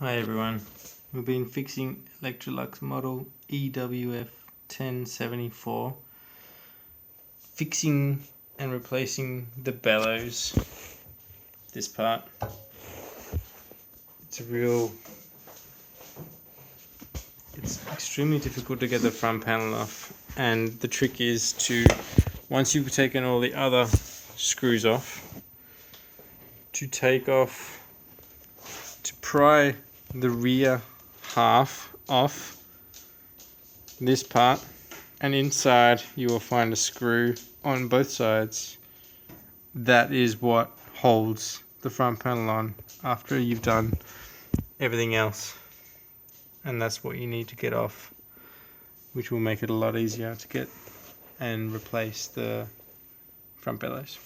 Hi everyone, we've been fixing Electrolux model EWF 1074, fixing and replacing the bellows, this part. It's extremely difficult to get the front panel off, and the trick is to, once you've taken all the other screws off, to pry the rear half off this part, and inside you will find a screw on both sides. That is what holds the front panel on after you've done everything else, and that's what you need to get off, which will make it a lot easier to get and replace the front bellows.